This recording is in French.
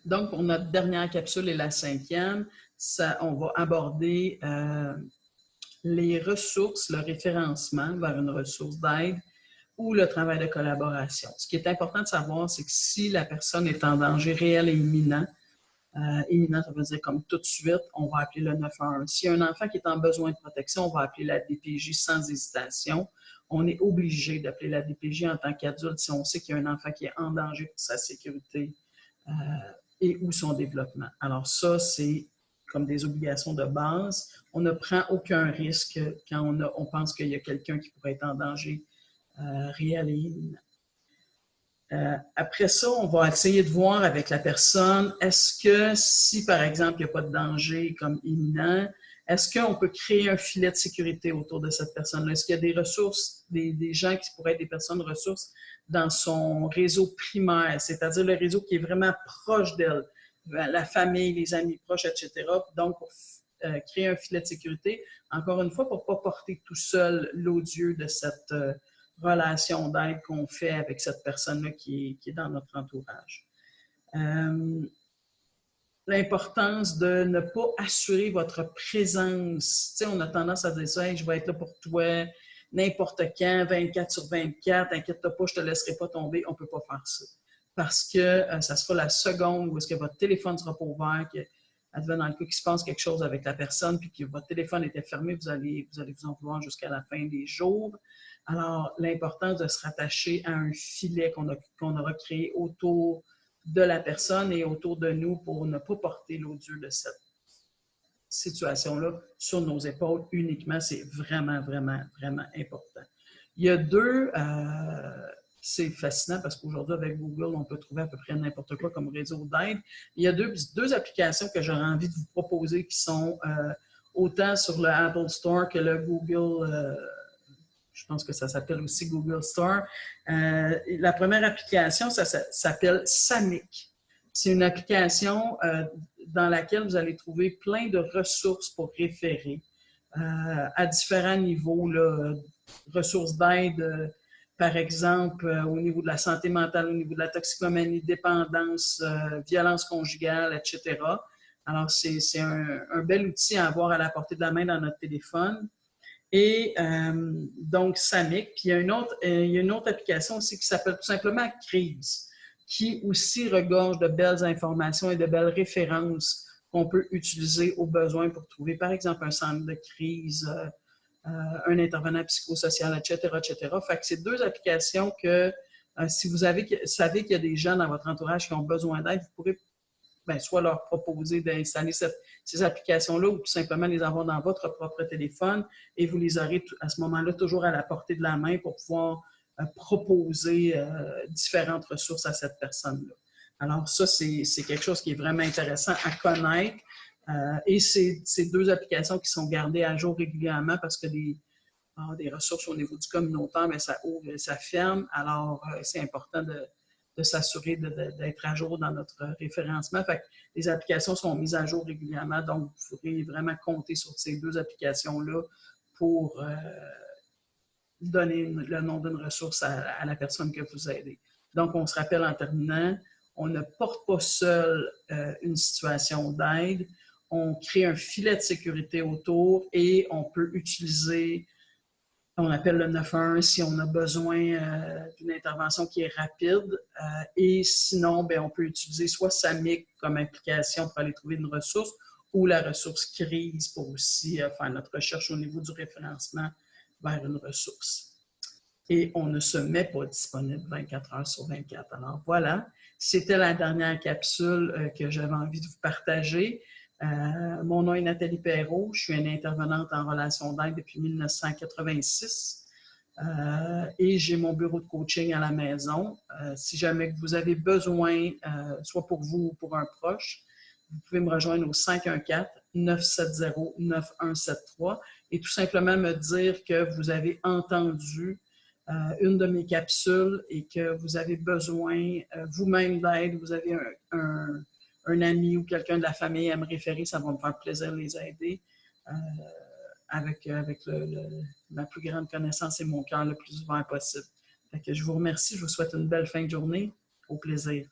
Donc, pour notre dernière capsule et la cinquième, on va aborder les ressources, le référencement vers une ressource d'aide ou le travail de collaboration. Ce qui est important de savoir, c'est que si la personne est en danger réel et imminent, imminent, ça veut dire comme tout de suite, on va appeler le 911. S'il y a un enfant qui est en besoin de protection, on va appeler la DPJ sans hésitation. On est obligé d'appeler la DPJ en tant qu'adulte si on sait qu'il y a un enfant qui est en danger pour sa sécurité et ou son développement. Alors ça, c'est comme des obligations de base. On ne prend aucun risque quand on pense qu'il y a quelqu'un qui pourrait être en danger réel et imminent. Après ça, on va essayer de voir avec la personne, est-ce que si, par exemple, il n'y a pas de danger comme imminent, est-ce qu'on peut créer un filet de sécurité autour de cette personne-là? Est-ce qu'il y a des ressources, des gens qui pourraient être des personnes ressources dans son réseau primaire, c'est-à-dire le réseau qui est vraiment proche d'elle, la famille, les amis proches, etc. Donc, pour créer un filet de sécurité, encore une fois, pour ne pas porter tout seul l'odieux de cette relation d'aide qu'on fait avec cette personne-là qui est dans notre entourage. L'importance de ne pas assurer votre présence. Tu sais, on a tendance à dire ça, hey, je vais être là pour toi n'importe quand, 24 sur 24, inquiète-toi pas, je te laisserai pas tomber. On peut pas faire ça. Parce que ça sera la seconde où est-ce que votre téléphone sera pas ouvert, que, dans le cas qu'il se passe quelque chose avec la personne, puis que votre téléphone était fermé, vous allez vous en vouloir jusqu'à la fin des jours. Alors, l'importance de se rattacher à un filet qu'on aura créé autour de la personne et autour de nous pour ne pas porter l'odieux de cette situation-là sur nos épaules uniquement. C'est vraiment, vraiment, vraiment important. Il y a c'est fascinant parce qu'aujourd'hui, avec Google, on peut trouver à peu près n'importe quoi comme réseau d'aide. Il y a deux applications que j'aurais envie de vous proposer qui sont autant sur le Apple Store que le Google je pense que ça s'appelle aussi Google Store. La première application, ça s'appelle Samick. C'est une application dans laquelle vous allez trouver plein de ressources pour référer à différents niveaux, là, ressources d'aide, par exemple, au niveau de la santé mentale, au niveau de la toxicomanie, dépendance, violence conjugale, etc. Alors, c'est un bel outil à avoir à la portée de la main dans notre téléphone. Et donc, Samick. Puis il y a une autre application aussi qui s'appelle tout simplement Crise, qui aussi regorge de belles informations et de belles références qu'on peut utiliser au besoin pour trouver, par exemple, un centre de crise, un intervenant psychosocial, etc., etc. Fait que c'est deux applications que si vous savez qu'il y a des gens dans votre entourage qui ont besoin d'aide, vous pourrez soit leur proposer d'installer ces applications-là ou tout simplement les avoir dans votre propre téléphone et vous les aurez à ce moment-là toujours à la portée de la main pour pouvoir proposer différentes ressources à cette personne-là. Alors ça, c'est quelque chose qui est vraiment intéressant à connaître et c'est deux applications qui sont gardées à jour régulièrement parce que des ressources au niveau du communautaire, mais ça ouvre et ça ferme. Alors, c'est important de s'assurer d'être à jour dans notre référencement. Fait que les applications sont mises à jour régulièrement, donc vous pourrez vraiment compter sur ces deux applications-là pour donner le nom d'une ressource à la personne que vous aidez. Donc, on se rappelle en terminant, on ne porte pas seul une situation d'aide, on crée un filet de sécurité autour et on peut utiliser on appelle le 911 si on a besoin d'une intervention qui est rapide. Et sinon, bien, on peut utiliser soit Samick comme application pour aller trouver une ressource ou la ressource crise pour aussi faire notre recherche au niveau du référencement vers une ressource. Et on ne se met pas disponible 24 heures sur 24. Alors voilà, c'était la dernière capsule que j'avais envie de vous partager. Mon nom est Nathalie Perrault, je suis une intervenante en relations d'aide depuis 1986 et j'ai mon bureau de coaching à la maison. Si jamais vous avez besoin, soit pour vous ou pour un proche, vous pouvez me rejoindre au 514-970-9173 et tout simplement me dire que vous avez entendu une de mes capsules et que vous avez besoin vous-même d'aide, vous avez un ami ou quelqu'un de la famille à me référer, ça va me faire plaisir de les aider avec ma plus grande connaissance et mon cœur le plus ouvert possible. Fait que je vous remercie, je vous souhaite une belle fin de journée. Au plaisir.